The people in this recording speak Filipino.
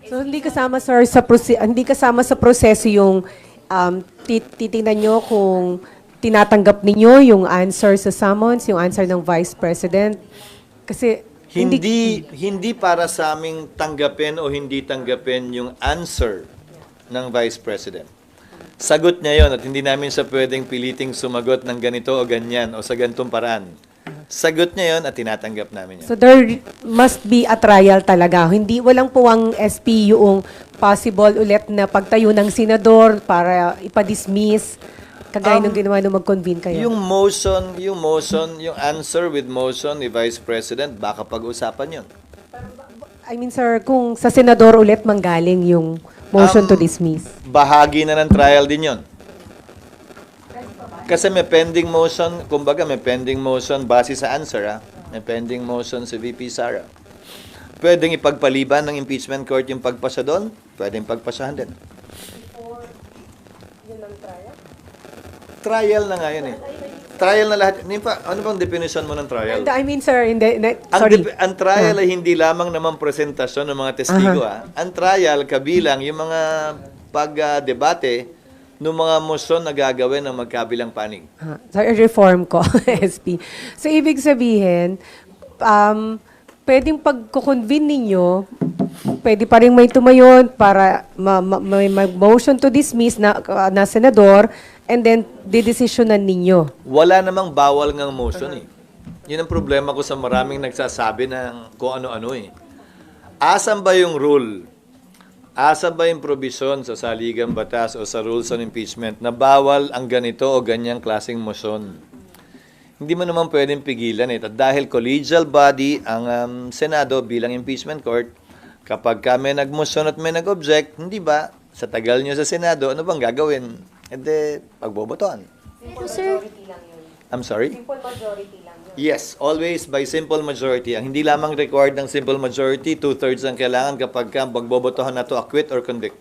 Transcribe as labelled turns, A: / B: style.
A: So hindi kasama sir sa hindi kasama sa proseso yung titingnan nyo kung tinatanggap ninyo yung answer sa summons, yung answer ng Vice President. Kasi
B: Hindi para sa aming tanggapin o hindi tanggapin yung answer ng Vice President. Sagot niya yon at hindi namin siya pwedeng piliting sumagot ng ganito o ganyan o sa ganitong paraan. Sagot niya yon at tinatanggap namin yan.
A: So there must be a trial talaga. Hindi walang puwang SP yung possible ulit na pagtayo ng senador para ipa-dismiss kagaya nung ginawa nung mag-convene kayo.
B: Yung answer with motion ni Vice President, baka pag-usapan yon.
A: I mean sir, kung sa senador ulit manggaling yung motion to dismiss.
B: Bahagi na ng trial din yon. Kasi may pending motion, kumbaga may pending motion base sa answer, ha? May pending motion si VP Sara. Pwedeng ipagpaliban ng impeachment court yung pagpasa doon, pwedeng pagpasahan din. Trial na nga yun eh. Trial na lahat. Ano bang definition mo ng trial?
A: I mean sir, sorry.
B: Ang trial ay hindi lamang naman presentasyon ng mga testigo. Ang trial kabilang yung mga pag-debate ng mga motion na gagawin ng magkabilang panig.
A: Sorry, reform ko, SP. So ibig sabihin, pwedeng pagko-convene ninyo, pwede pa rin may tumayon para may motion to dismiss na senador and then didesisyonan ninyo.
B: Wala namang bawal ngang motion eh. Yun ang problema ko sa maraming nagsasabi ng kung ano-ano eh. Asan ba yung rule? Asan ba yung provision sa saligang batas o sa rules on impeachment na bawal ang ganito o ganyang klaseng motion? Hindi mo naman pwedeng pigilan eh. At dahil collegial body ang Senado bilang impeachment court, kapag may nag-motion at may nag-object, hindi ba, sa tagal nyo sa Senado, ano bang gagawin? E de, pagbobotohan.
C: Pero sir,
B: I'm sorry?
A: Simple majority lang yun.
B: Yes, always by simple majority. Ang hindi lamang required ng simple majority, 2/3 ang kailangan kapag pagbobotohan na to acquit or convict.